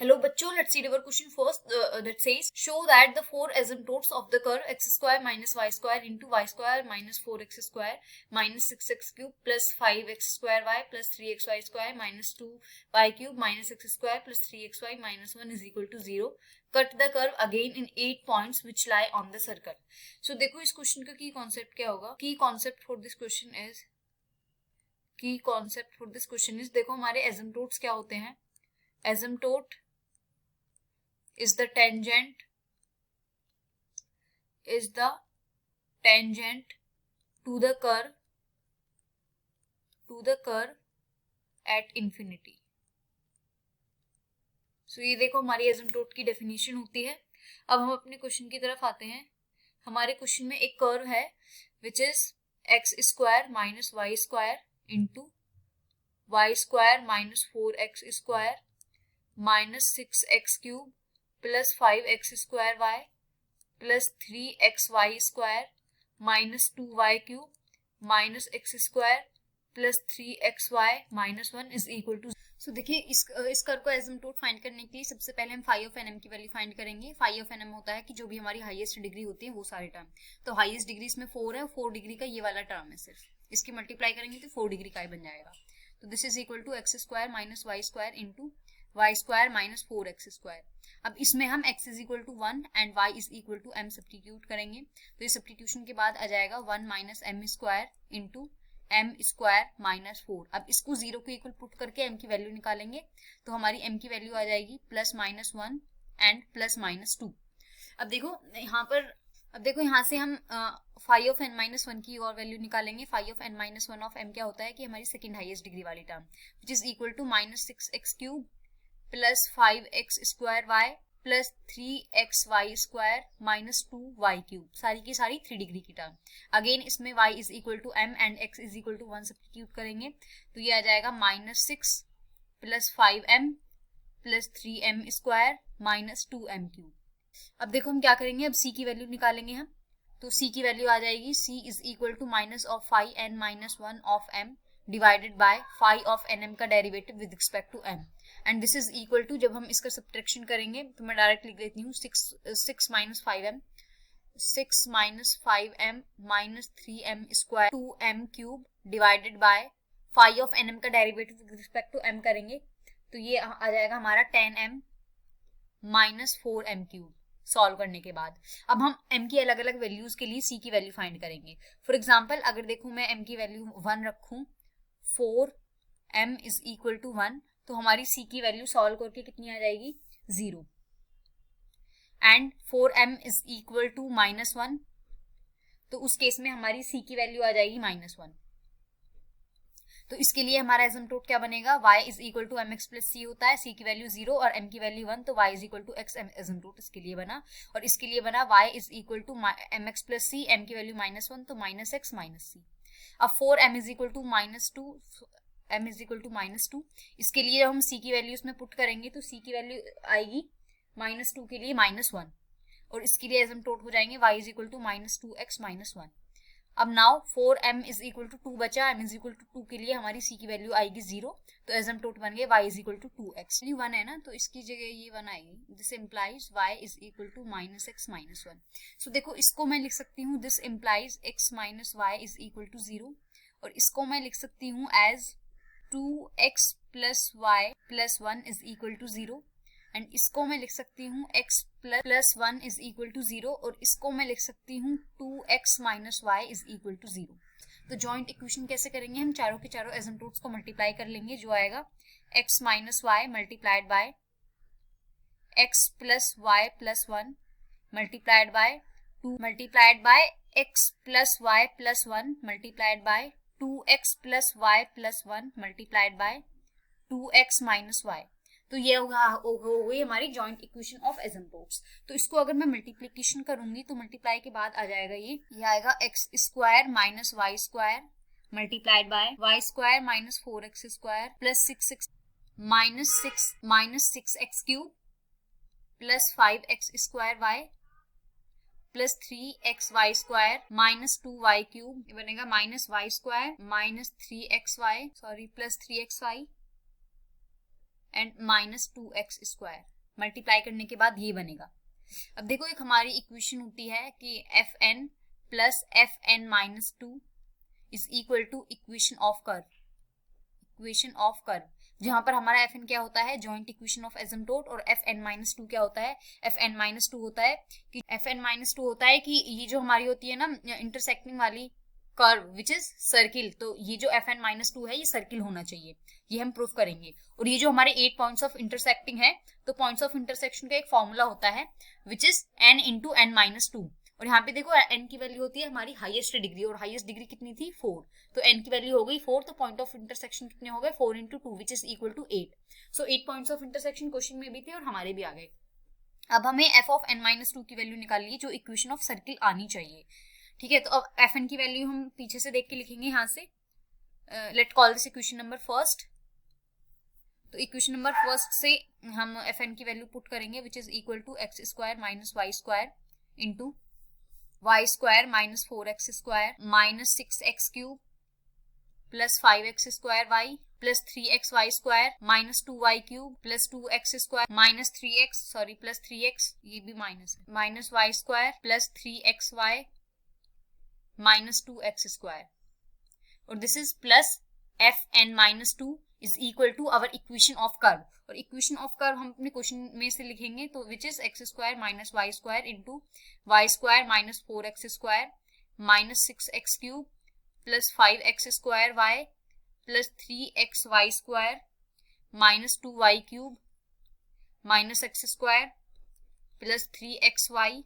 Hello बच्चों, let's read our question first. That says, show that the four asymptotes of the curve x square minus y square into y square minus 4x square minus 6x cube plus 5x square y plus 3xy square minus 2y cube minus x square plus 3xy minus 1 is equal to 0. Cut the curve again in 8 points which lie on the circle. So देखो इस question का की concept क्या होगा. की concept for this question is देखो हमारे asymptotes क्या होते हैं. Asymptote is the tangent to the curve at infinity. So ये देखो हमारी एसिम्प्टोट की डेफिनेशन होती है. अब हम अपने क्वेश्चन की तरफ आते हैं. हमारे क्वेश्चन में एक कर्व है which is x square minus Y square into Y square minus 4x square minus 6x cube plus 5x square y plus 3xy square minus 2y cube minus x square plus 3xy minus 1 is equal to. So देखिए इस curve को asymptote find करने के लिए सबसे पहले हम phi of N की वैल्यू फाइंड करेंगे. फाई ऑफ एन होता है कि जो भी हमारी हाईएस्ट डिग्री होती है वो सारे टर्म. तो हाईएस्ट डिग्री इसमें 4 है, 4 डिग्री का ये वाला टर्म है. सिर्फ इसकी मल्टीप्लाई करेंगे तो 4 डिग्री का ही बन जाएगा. तो this is equal to X square minus Y square into Y square minus 4x square. अब इसमें हम x is equal to 1 and y is equal to m substitute करेंगे. तो ये सब्स्टिट्यूशन के बाद आ जाएगा 1 minus M square into M square minus 4. अब इसको 0 के इक्वल पुट करके m की वैल्यू निकालेंगे तो हमारी m की वैल्यू आ जाएगी plus minus 1 and plus minus 2. अब देखो यहाँ से हम फाई ऑफ n माइनस 1 की और वैल्यू निकालेंगे. Phi of n minus 1 of m क्या होता है कि हमारी सेकेंड हाईएस्ट डिग्री वाली term which is equal to minus 6x cube plus 5x square y plus 3xy square minus 2y cube. सारी की सारी 3 डिग्री की टर्म. अगेन इसमें y is equal to m and x is equal to 1 substitute करेंगे तो ये आ जाएगा minus 6 plus 5m plus 3m square minus 2m cube. अब देखो हम क्या करेंगे, अब c की वैल्यू निकालेंगे हम. तो c की वैल्यू आ जाएगी c is equal to minus of phi n minus 1 of m divided by phi of nm का derivative with respect to m. And this is equal to, जब हम इसका सब्ट्रैक्शन करेंगे तो मैं डायरेक्ट लिख देती हूँ 6 minus 5m minus 3m square 2m cube divided by phi of nm का derivative with respect to m करेंगे तो ये आ जाएगा हमारा 10m minus 4m cube. Solve करने के बाद अब हम m की अलग अलग वैल्यूज के लिए c की वैल्यू फाइंड करेंगे. फॉर एग्जाम्पल अगर देखूं मैं m की वैल्यू 1 रखूं, 4m इज इक्वल टू 1 तो हमारी c की वैल्यू सॉल्व करके कितनी आ जाएगी 0. And 4m is equal to minus 1 तो उस केस में हमारी c की वैल्यू आ जाएगी माइनस 1. तो इसके लिए हमारा एसिम्प्टोट क्या बनेगा, y is equal to mx plus c होता है. c की वैल्यू 0 और m की वैल्यू 1 तो y is equal to x asymptote इसके लिए बना. और इसके लिए बना y is equal to mx plus c, m की वैल्यू माइनस 1 तो माइनस x माइनस c. अब 4m is equal to minus 2, m is equal to minus 2. इसके लिए जब हम c की वैल्यू इसमें पुट करेंगे तो c की वैल्यू आएगी माइनस 2 के लिए माइनस 1 और इसके लिए एसिम्प्टोट हो जाएंगे y is equal to minus 2x minus 1. अब now 4m is equal to 2 बचा, m इज इक्वल टू 2 के लिए हमारी c की वैल्यू आएगी 0 तो एसिम्प्टोट बन गए y is equal to 2x. 1 है ना तो इसकी जगह ये 1 आएगी. This implies y is equal to minus x minus 1. So देखो इसको मैं लिख सकती हूँ this implies x minus y is equal to 0 और इसको मैं लिख सकती हूँ as 2x plus y plus 1 is equal to 0 and इसको मैं लिख सकती हूँ x plus 1 is equal to 0 और इसको मैं लिख सकती हूँ 2x minus y is equal to 0. तो जॉइंट इक्वेशन कैसे करेंगे, हम चारों के चारों एसिम्प्टोट्स को मल्टीप्लाई कर लेंगे जो आएगा x minus y multiplied by x plus y plus 1 multiplied by 2 multiplied by x plus y plus 1 multiplied by 2x plus y plus 1 multiplied by 2x minus y. तो ये हो गई हमारी जॉइंट इक्वेशन ऑफ एसिम्प्टोट्स. तो इसको अगर मैं multiplication करूंगी तो मल्टीप्लाई के बाद आ जाएगा ये आएगा x square minus Y square multiplied by y square minus 4x square plus 6 minus 6x cube plus 5x square y plus 3xy square minus 2y cube. ये बनेगा minus y square minus 3xy plus 3xy and minus 2x square, multiply करने के बाद ये बनेगा। अब देखो एक हमारी इक्वेशन होती है कि fn plus fn minus 2 is equal to equation of curve, equation of curve, जहां पर हमारा fn क्या होता है, जॉइंट इक्वेशन ऑफ एसिम्पटोट, और fn माइनस 2 क्या होता है, fn माइनस 2 होता है कि fn माइनस 2 होता है कि ये जो हमारी होती है ना इंटरसेक्टिंग वाली कर्व विच इज सर्किल, तो ये जो fn माइनस 2 है ये सर्किल होना चाहिए, ये हम प्रूफ करेंगे। और ये जो हमारे 8 पॉइंट्स ऑफ इंटरसेक्टिंग है, तो पॉइंट्स ऑफ इंटरसेक्शन का एक फॉर्मूला होता है which is n into n minus 2, और यहाँ पे देखो n की वैल्यू होती है हमारी हाईएस्ट डिग्री, और हाईएस्ट डिग्री कितनी थी 4, तो n की वैल्यू हो गई 4, तो पॉइंट ऑफ इंटरसेक्शन कितने हो गए 4 into 2 which is equal to 8। So 8 points of intersection question में भी थे और हमारे भी आ गए। अब हमें f ऑफ n माइनस 2 की वैल्यू निकालनी है जो इक्वेशन ऑफ सर्किल आनी चाहिए, ठीक है। तो अब fn की वैल्यू हम पीछे से देख के लिखेंगे यहाँ से, let call this equation number first. तो इक्वेशन नंबर फर्स्ट से हम fn की वैल्यू पुट करेंगे which is equal to x square minus Y square into Y square minus 4x square minus 6x cube plus 5x square y plus 3x y square minus 2y cube plus 2x square minus 3x ये भी minus है, minus Y square plus 3xy minus 2x square, और this is plus fn minus 2 is equal to our equation of curve, और equation of curve हम अपने question में से लिखेंगे तो which is x square minus Y square into Y square minus 4x square minus 6x cube plus 5x square y plus 3xy square minus 2y cube minus x square plus 3xy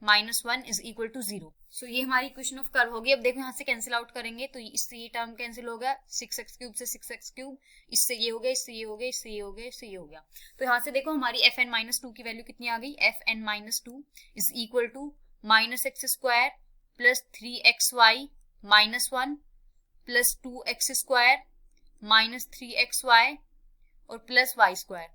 minus 1 is equal to 0। So ये हमारी equation of curve होगी। अब देखो यहाँ से cancel out करेंगे तो इससे ये टर्म कैंसिल हो गया, 6x क्यूब से 6x क्यूब, इससे ये हो गया, इससे ये हो गया, इससे ये हो गया, इससे ये हो गया। तो यहाँ से देखो हमारी fn माइनस 2 की वैल्यू कितनी आ गई, fn minus 2 is equal to minus x square plus 3xy minus 1 plus 2x square minus 3xy और प्लस y स्क्वायर।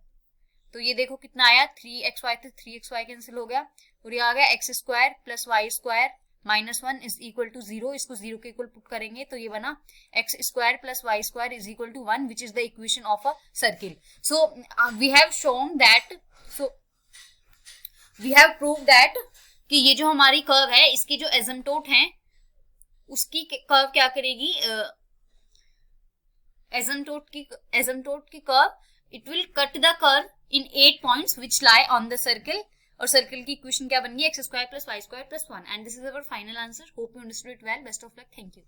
तो ये देखो कितना आया, 3xy थे 3xy कैंसिल हो गया, और ये आ गया x square plus y square minus 1 is equal to 0, इसको 0 के इक्वल पुट करेंगे तो ये बना x square plus y square is equal to 1 which is the equation of a circle. So we have shown that, so we have prove that कि ये जो हमारी कर्व है इसके जो एसिम्पटोट हैं उसकी कर्व क्या करेगी, एसिम्पटोट की curve it will cut the curve in 8 points which lie on the circle, और सर्किल की इक्वेशन क्या बन गई, x square plus y square plus 1, and this is our final answer. Hope you understood it well, best of luck, thank you.